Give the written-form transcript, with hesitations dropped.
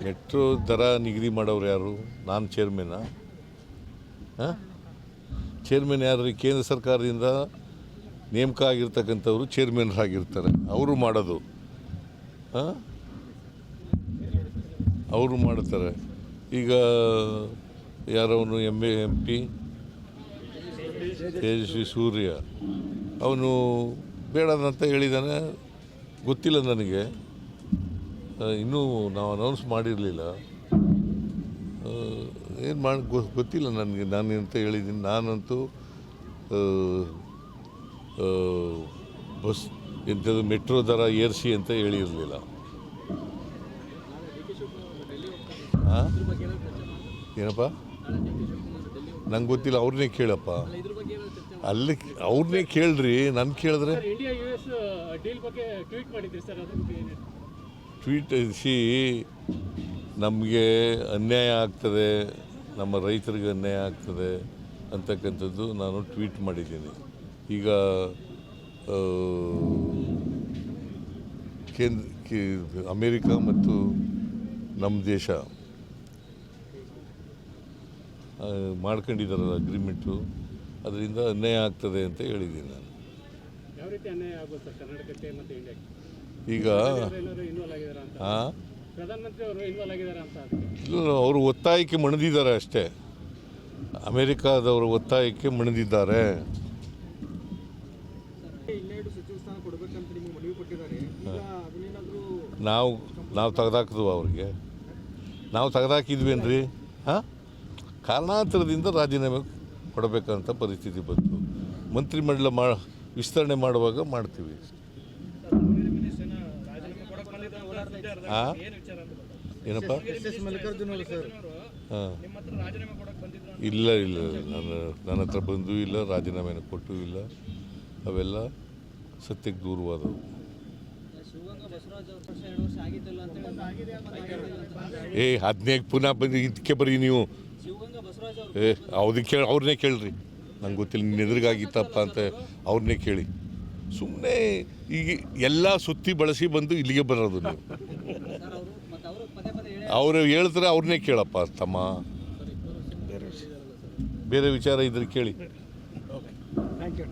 Metro ದರ ನಿಗದಿ ಮಾಡೋರು ಯಾರು? ನಾನು ಚೇರ್ಮನ್ನ? ಹಾಂ, ಚೇರ್ಮನ್ ಯಾರು? ಕೇಂದ್ರ ಸರ್ಕಾರದಿಂದ ನೇಮಕ ಆಗಿರ್ತಕ್ಕಂಥವ್ರು ಚೇರ್ಮನ್ರಾಗಿರ್ತಾರೆ, ಅವರು ಮಾಡೋದು. ಹಾಂ, ಅವರು ಮಾಡ್ತಾರೆ. ಈಗ ಯಾರವನು ಎಂ ಪಿ ತೇಜಸ್ವಿ ಸೂರ್ಯ, ಅವನು ಬೇಡದಂತ ಹೇಳಿದ್ದಾನೆ. ಗೊತ್ತಿಲ್ಲ ನನಗೆ, ಇನ್ನೂ ನಾವು ಅನೌನ್ಸ್ ಮಾಡಿರಲಿಲ್ಲ. ಏನು ಮಾಡಿ ಗೊತ್ತಿಲ್ಲ ನನಗೆ, ನಾನು ಅಂತ ಹೇಳಿದ್ದೀನಿ. ನಾನಂತೂ ಬಸ್ ಎಂಥದ್ದು ಮೆಟ್ರೋ ದರ ಏರಿಸಿ ಅಂತ ಹೇಳಿರಲಿಲ್ಲ. ಹಾಂ, ಏನಪ್ಪ ನಂಗೆ ಗೊತ್ತಿಲ್ಲ, ಅವ್ರನ್ನೇ ಕೇಳಪ್ಪ. ಅಲ್ಲಿ ಅವ್ರನ್ನೇ ಕೇಳ್ರಿ, ನನ್ನ ಕೇಳಿದ್ರೆ ಟ್ವೀಟ್ ನಮಗೆ ಅನ್ಯಾಯ ಆಗ್ತದೆ, ನಮ್ಮ ರೈತರಿಗೆ ಅನ್ಯಾಯ ಆಗ್ತದೆ ಅಂತಕ್ಕಂಥದ್ದು ನಾನು ಟ್ವೀಟ್ ಮಾಡಿದ್ದೀನಿ. ಈಗ ಅಮೇರಿಕ ಮತ್ತು ನಮ್ಮ ದೇಶ ಮಾಡ್ಕೊಂಡಿದ್ದಾರಲ್ಲ ಅಗ್ರಿಮೆಂಟು, ಅದರಿಂದ ಅನ್ಯಾಯ ಆಗ್ತದೆ ಅಂತ ಹೇಳಿದ್ದೀನಿ ನಾನು. ಯಾವ ರೀತಿ ಅನ್ಯಾಯ ಆಗುತ್ತೆ ಕರ್ನಾಟಕಕ್ಕೆ ಮತ್ತು ಇಂಡಿಯಾಕ್ಕೆ? ಈಗ ಹಾಂ, ಪ್ರಧಾನಮಂತ್ರಿ ಅವರು ಇನ್ವಾಲ್ವ್ ಆಗಿದ್ದಾರೆ ಅಂತ? ಇಲ್ಲ, ಅವರು ಒತ್ತಾಯಕ್ಕೆ ಮಣಿದಿದ್ದಾರೆ ಅಷ್ಟೇ. ಅಮೇರಿಕಾದವರು ಒತ್ತಾಯಕ್ಕೆ ಮಣಿದಿದ್ದಾರೆ. ನಾವು ತೆಗೆದಾಕಿದ್ವು ಅವ್ರಿಗೆ, ನಾವು ತೆಗೆದಾಕಿದ್ವೇನ್ರಿ? ಹಾಂ, ಕಾರಣಾಂತರದಿಂದ ರಾಜೀನಾಮೆ ಕೊಡಬೇಕಂತ ಪರಿಸ್ಥಿತಿ ಬಂತು. ಮಂತ್ರಿಮಂಡಲ ವಿಸ್ತರಣೆ ಮಾಡುವಾಗ ಮಾಡ್ತೀವಿ. ಹಾಂ, ಏನಪ್ಪ? ಹಾಂ, ಇಲ್ಲ ನನ್ನ ಹತ್ರ ಬಂದೂ ಇಲ್ಲ, ರಾಜೀನಾಮೆನ ಕೊಟ್ಟೂ ಇಲ್ಲ. ಅವೆಲ್ಲ ಸತ್ಯಕ್ಕೆ ದೂರವಾದವು. ಅದನ್ನೇ ಪುನಃ ಬಂದು ಇದಕ್ಕೆ ಬರ್ರಿ ನೀವು. ಅದಕ್ಕೆ ಅವ್ರನ್ನೇ ಕೇಳ್ರಿ, ನಂಗೆ ಗೊತ್ತಿಲ್ಲ, ನಿನ್ನ ಎದುರಿಗಾಗಿತ್ತಪ್ಪ ಅಂತ ಅವ್ರನ್ನೇ ಕೇಳಿ. ಸುಮ್ಮನೆ ಈಗ ಎಲ್ಲ ಸುತ್ತಿ ಬಳಸಿ ಬಂದು ಇಲ್ಲಿಗೆ ಬರೋದು ನೀವು. ಅವರು ಹೇಳ್ತಾರೆ, ಅವ್ರನ್ನೇ ಕೇಳಪ್ಪ ತಮ್ಮ. ಬೇರೆ ವಿಚಾರ ಇದ್ರೆ ಕೇಳಿ. Thank you.